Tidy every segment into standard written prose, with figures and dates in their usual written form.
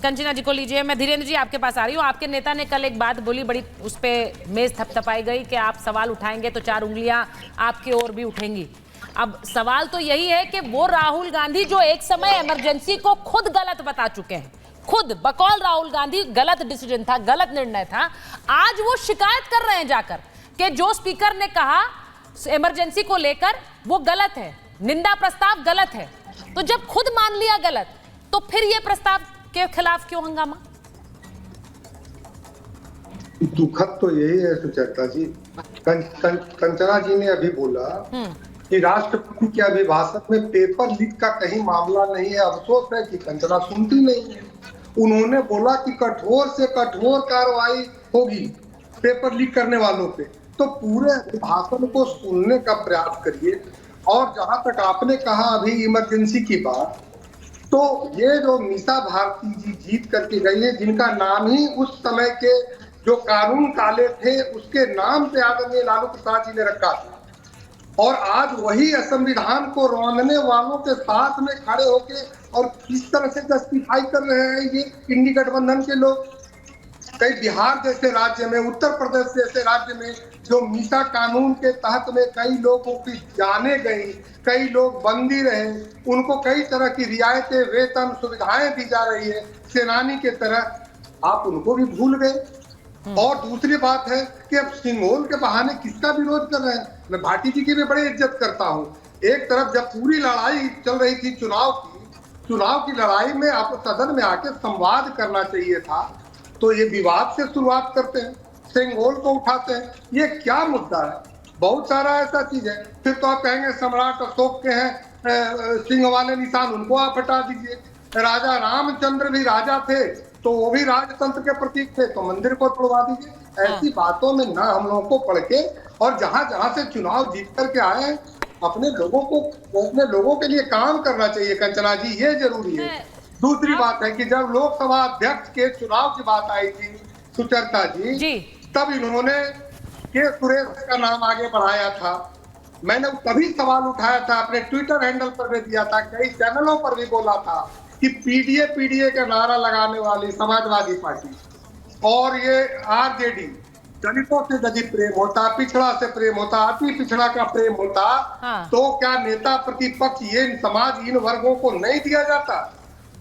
कंचना जी को लीजिए। मैं धीरेन्द्र जी आपके पास आ रही हूँ। आपके नेता ने कल एक बात बोली, बड़ी उस पर मेज थपथपाई गई कि आप सवाल उठाएंगे तो 4 उंगलियां आपकी ओर भी उठेंगी। अब सवाल तो यही है कि वो राहुल गांधी जो एक समय इमरजेंसी को खुद गलत बता चुके हैं, खुद बकौल राहुल गांधी गलत डिसीजन था, गलत निर्णय था, आज वो शिकायत कर रहे हैं जाकर कि जो स्पीकर ने कहा इमरजेंसी को लेकर वो गलत है, निंदा प्रस्ताव गलत है। तो जब खुद मान लिया गलत, तो फिर ये प्रस्ताव के खिलाफ क्यों हंगामा? दुखद तो यही है सुचेता जी, कंचना जी ने अभी बोला कि राष्ट्रपति के अभिभाषण में पेपर लीक का कहीं मामला नहीं है। अफसोस है कि कंचना सुनती नहीं है। उन्होंने बोला कि कठोर से कठोर कार्रवाई होगी पेपर लीक करने वालों पे, तो पूरे अभिभाषण को सुनने का प्रयास करिए। और जहां तक आपने कहा अभी इमरजेंसी की बात, तो ये जो मीसा भारती जी जीत करके गई है, जिनका नाम ही उस समय के जो कानून काले थे उसके नाम पे आदरणीय लालू प्रसाद जी ने रखा था, और आज वही संविधान को रौंदने वालों के साथ में खड़े होके और किस तरह से जस्टिफाई कर रहे हैं ये इंडी गठबंधन के लोग। कई बिहार जैसे राज्य में, उत्तर प्रदेश जैसे राज्य में जो मीसा कानून के तहत में कई लोगों की जाने गई, कई लोग बंदी रहे, उनको कई तरह की रियायतें, वेतन, सुविधाएं दी जा रही है सेनानी के तरह, आप उनको भी भूल गए। और दूसरी बात है कि अब सिंगोल के बहाने किसका विरोध कर रहे हैं। मैं भाटी जी की भी बड़ी इज्जत करता हूँ। एक तरफ जब पूरी लड़ाई चल रही थी चुनाव की लड़ाई में आप सदन में आके संवाद करना चाहिए था, तो ये विवाद से शुरुआत करते हैं, सिंगोल को उठाते हैं। ये क्या मुद्दा है? बहुत सारा ऐसा चीज है। फिर तो आप कहेंगे सम्राट अशोक के हैं सिंह वाले निशान, उनको आप हटा दीजिए। राजा रामचंद्र भी राजा थे, तो वो भी राजतंत्र के प्रतीक थे, तो मंदिर को तोड़वा दीजिए। ऐसी बातों में ना हम लोगों को पढ़ के, और जहां जहां से चुनाव जीत करके आए अपने लोगों के लिए काम करना चाहिए कंचना जी, ये जरूरी है। दूसरी बात है कि जब लोकसभा अध्यक्ष के चुनाव की बात आई थी सुचरिता जी, तब इन्होंने के सुरेश का नाम आगे बढ़ाया था। मैंने तभी सवाल उठाया था, अपने ट्विटर हैंडल पर भी दिया था, कई चैनलों पर भी बोला था कि पीडीए का नारा लगाने वाली समाजवादी पार्टी और ये आरजेडी, दलितों से यदि प्रेम होता, पिछड़ा से प्रेम होता, अति पिछड़ा का प्रेम होता, तो क्या नेता प्रतिपक्ष ये समाज इन वर्गों को नहीं दिया जाता?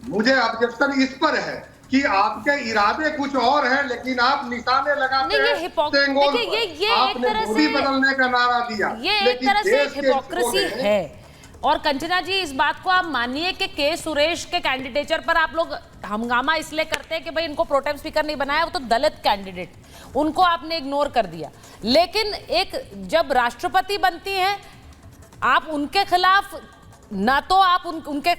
मुझे ऑब्जेक्शन इस पर है कि आपके इरादे कुछ और हैं, लेकिन आप निशाने लगाते हैं। आपने मोदी बदलने का नारा दिया, ये एक तरह से हिपोक्रेसी है। और कंचना जी, इस बात को आप मानिए कि के सुरेश के कैंडिडेचर पर आप लोग हंगामा इसलिए करते हैं कि भाई इनको प्रोटेम स्पीकर नहीं बनाया, वो तो दलित कैंडिडेट, उनको आपने इग्नोर कर दिया। लेकिन एक जब राष्ट्रपति बनती हैं आप, उनके खिलाफ ना तो आप उनके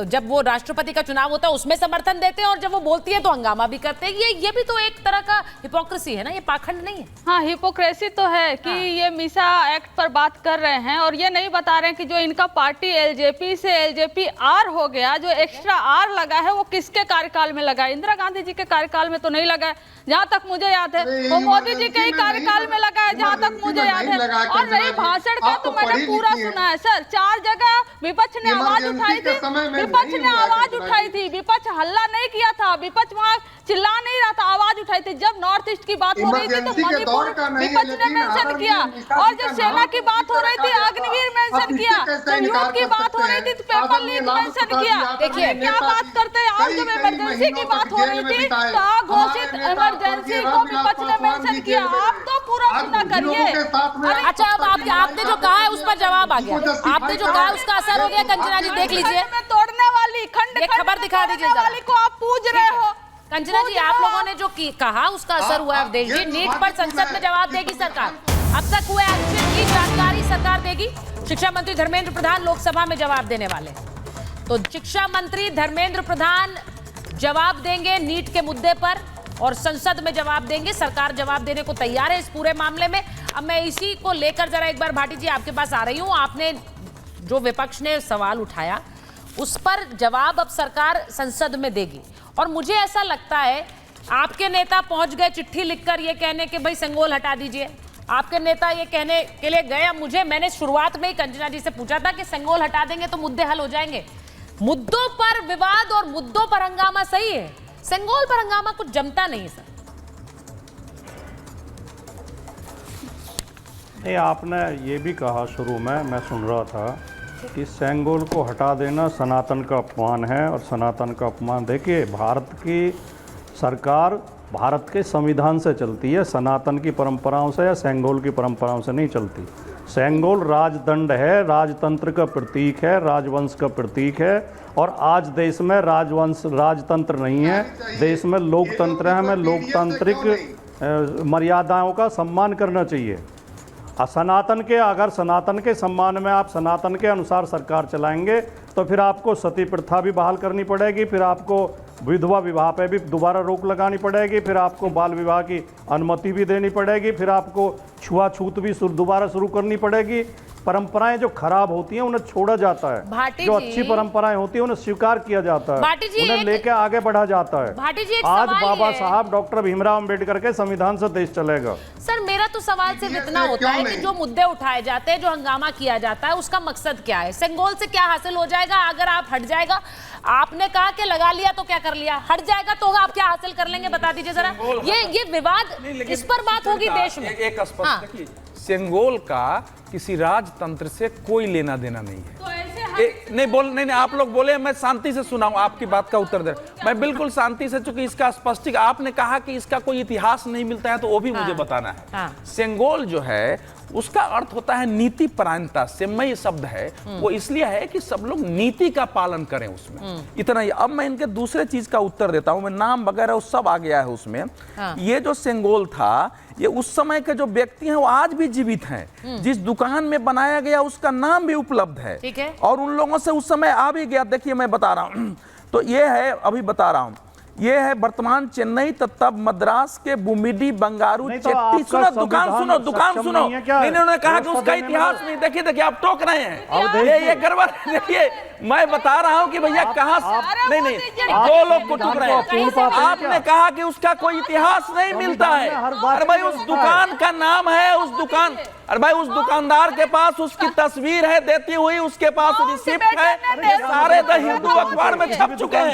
जब वो राष्ट्रपति का चुनाव होता है उसमें समर्थन देते हैं, और जब वो बोलती है तो हंगामा भी करते हैं। ये भी तो एक तरह का हिपोक्रेसी है ना, ये पाखंड नहीं है? हाँ, हिपोक्रेसी तो है कि ये मीसा एक्ट पर बात कर रहे हैं और ये नहीं बता रहे हैं कि जो इनका पार्टी एलजेपी से एलजेपी आर हो गया, जो एक्स्ट्रा आर लगा है वो किसके कार्यकाल में लगा है? इंदिरा गांधी जी के कार्यकाल में तो नहीं लगा है, जहाँ तक मुझे याद है। वो मोदी जी के ही कार्यकाल में लगा है, जहाँ तक मुझे याद है। और रही भाषण का, तो मैंने पूरा सुना है सर। 4 जगह विपक्ष ने आवाज उठाई थी, विपक्ष ने आवाज उठाई थी, विपक्ष हल्ला नहीं किया था, विपक्ष वहां चिल्ला नहीं रहा था, आवाज उठाई थी। जब नॉर्थ ईस्ट की बात हो रही थी तो मणिपुर विपक्ष ने मेंशन किया, और जब सेना की बात हो रही थी अग्निवीर मेंशन किया, जब युद्ध की बात हो रही थी तो पेपर लीक मेंशन किया। देखिए क्या बात करते हैं। और जब इमरजेंसी की बात हो रही थी तो घोषित इमरजेंसी को विपक्ष ने मेंशन किया। आप तो पूरा सुना करिए। अच्छा, अब आपने जो कहा है उस पर जवाब आ गया, आपने जो कहा उसका असर हो गया। कंचना जी देख लीजिए, तोड़ने वाली खंड खबर दिखा दीजिए वाली को आप पूछ रहे हो। कंचना जी, आप लोगों ने जो कहा उसका असर हुआ है। अब देखिए, नीट पर संसद में जवाब देगी सरकार। अब तक हुए एक्शन की जानकारी सरकार देगी। शिक्षा मंत्री धर्मेंद्र प्रधान लोकसभा में जवाब देने वाले, तो शिक्षा मंत्री धर्मेंद्र प्रधान जवाब देंगे नीट के मुद्दे पर, और संसद में जवाब देंगे। सरकार जवाब देने को तैयार है इस पूरे मामले में। अब मैं इसी को लेकर जरा एक बार भाटी जी आपके पास आ रही हूँ। आपने जो विपक्ष ने सवाल उठाया उस पर जवाब अब सरकार संसद में देगी, और मुझे ऐसा लगता है आपके नेता पहुंच गए चिट्ठी लिखकर ये कहने के भाई संगोल हटा दीजिए। आपके नेता ये कहने के लिए गए। मैंने शुरुआत में ही कंचना जी से पूछा था कि संगोल हटा देंगे तो मुद्दे हल हो जाएंगे। मुद्दों पर विवाद और मुद्दों पर हंगामा सही है, सेंगोल पर हंगामा कुछ जमता नहीं सर। नहीं, आपने ये भी कहा शुरू में, मैं सुन रहा था कि सेंगोल को हटा देना सनातन का अपमान है। और सनातन का अपमान, देखिए भारत की सरकार भारत के संविधान से चलती है, सनातन की परंपराओं से या सेंगोल की परंपराओं से नहीं चलती। सेंगोल राजदंड है, राजतंत्र का प्रतीक है, राजवंश का प्रतीक है। और आज देश में राजतंत्र नहीं है, देश में लोकतंत्र है। हमें लोकतांत्रिक मर्यादाओं का सम्मान करना चाहिए। अगर सनातन के सम्मान में आप सनातन के अनुसार सरकार चलाएंगे तो फिर आपको सती प्रथा भी बहाल करनी पड़ेगी, फिर आपको विधवा विवाह पे भी दोबारा रोक लगानी पड़ेगी, फिर आपको बाल विवाह की अनुमति भी देनी पड़ेगी, फिर आपको छुआछूत भी दोबारा शुरू करनी पड़ेगी। परंपराएं जो खराब होती हैं उन्हें छोड़ा जाता है, जो अच्छी परंपराएं होती हैं उन्हें स्वीकार किया जाता है, उन्हें लेकर आगे बढ़ा जाता है। आज बाबा साहब डॉक्टर भीमराव अंबेडकर के संविधान से देश चलेगा। सर मेरा तो सवाल सिर्फ इतना होता है कि जो मुद्दे उठाए जाते हैं, जो हंगामा किया जाता है, उसका मकसद क्या है? सेंगोल से क्या हासिल हो जाएगा अगर आप हट जाएगा? आपने कहा कि लगा लिया तो क्या कर लिया, हट जाएगा तो आप क्या हासिल कर लेंगे, बता दीजिए जरा। ये विवाद, इस पर बात होगी देश में। एक स्पष्ट, सेंगोल का किसी राजतंत्र से कोई लेना देना नहीं है। तो ऐसे नहीं, आप लोग बोले, मैं शांति से सुनाऊं, आपकी बात का उत्तर दे। मैं बिल्कुल शांति से, चूंकि इसका स्पष्टीकरण आपने कहा कि इसका कोई इतिहास नहीं मिलता है, तो वो भी मुझे बताना है। सेंगोल जो है उसका अर्थ होता है नीति परायणता, सेमई शब्द है, वो इसलिए है कि सब लोग नीति का पालन करें उसमें, इतना ही। अब मैं इनके दूसरे चीज का उत्तर देता हूं, मैं नाम वगैरह वो सब आ गया है उसमें। ये जो सेंगोल था, ये उस समय के जो व्यक्ति हैं वो आज भी जीवित हैं, जिस दुकान में बनाया गया उसका नाम भी उपलब्ध है, और उन लोगों से उस समय आ भी गया। देखिए मैं बता रहा हूं, तो ये है, अभी बता रहा हूं, ये है वर्तमान चेन्नई तब मद्रास के बुमिडी बंगारू चेट्टी। सुनो दुकान सुनो, इन्होंने कहा कि उसका इतिहास नहीं। देखिए आप टोक रहे हैं, ये गड़बड़। देखिए मैं बता रहा हूं कि भैया कहां, नहीं दो लोग को टोक रहे हैं। आपने कहा कि उसका कोई इतिहास नहीं मिलता है। अरे भाई उस दुकान का नाम है, उस दुकान, अरे भाई उस दुकानदार के पास उसकी तस्वीर है देती हुई, उसके पास रिसिप्ट है, सारे द हिंदू अखबार में छप चुके हैं।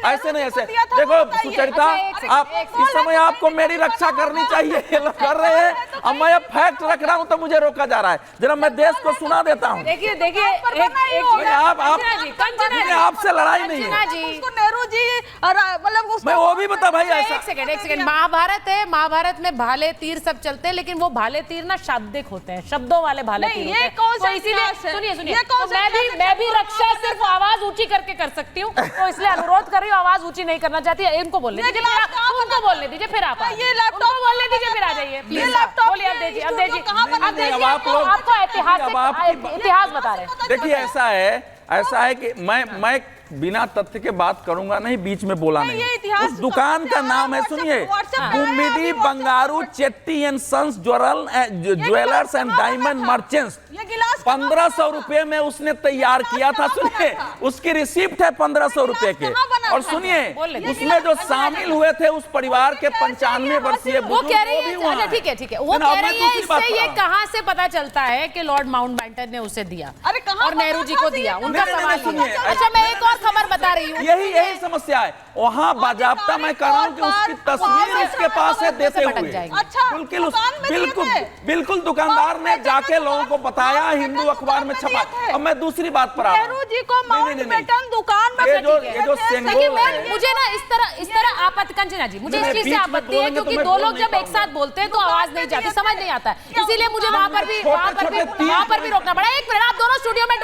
ऐसे नहीं, ऐसे देखो सुचरिता, आप इस समय आपको मेरी रक्षा करनी चाहिए, ये लोग कर रहे हैं। अब मैं फैक्ट रख रहा हूं तो मुझे रोका जा रहा है। जरा मैं देश को सुना देता हूं। देखिए आपसे लड़ाई नहीं है। नेहरू जी मतलब मैं वो भी बता भाई, एक सेकंड, महाभारत है, महाभारत में भाले तीर सब चलते हैं, लेकिन वो भाले तीर ना शाब्दिक होते हैं, शब्दों वाले भाले तीर होते हैं। तो इसीलिए सुनिए, तो मैं भी रक्षा सिर्फ आवाज ऊंची करके कर सकती हूँ, तो इसलिए अनुरोध कर रही हूँ, आवाज ऊंची नहीं करना चाहती है। इनको बोलने दीजिए, उनको बोलने दीजिए, फिर आप उनको बोलने दीजिए, फिर आ जाइए प्लीज। बोलिए, अब दीजिए, आपको इतिहास बता रहे हैं। देखिए ऐसा है कि मैं बिना तथ्य के बात करूंगा नहीं, बीच में बोला नहीं। उस दुकान का नाम है, सुनिए, Bumidi Bangaru Chetty and sons jewellers and diamond merchants. 1500 रुपए में उसने तैयार किया था। सुनिए उसकी रिसिप्ट है 1500 रुपए के। और सुनिए उसमें जो शामिल हुए थे उस परिवार के 95 वर्षीय वो कह रही है, ठीक है, वो कह रही है, इससे ये कहां से पता चलता है कि लॉर्ड माउंटबेटन ने उसे दिया और नेहरू जी को दिया? उनका सवाल सुनिए। अच्छा मैं एक और खबर बता रही हूँ, यही समस्या है। वहाँ बाजाबता मैं कह रहा हूँ कि उसकी तस्वीर उसके पास है देते हुए। बिल्कुल दुकानदार ने जाके लोगों को बताया, हिंदू अखबार में छपा। अब मैं दूसरी बात पर आ रहा हूँ। नेहरू जी को माउंटबेटन दुकान में, ये जो सेंगोल है, मुझे ना इस तरह आपत्ति, कंचना जी मुझे इस चीज से आपत्ति है, क्योंकि दो लोग जब एक साथ बोलते हैं तो आवाज नहीं जाती, समझ नहीं आता, इसीलिए मुझे वहां पर भी रोकना पड़ा। एक मिनट, आप दोनों स्टूडियो में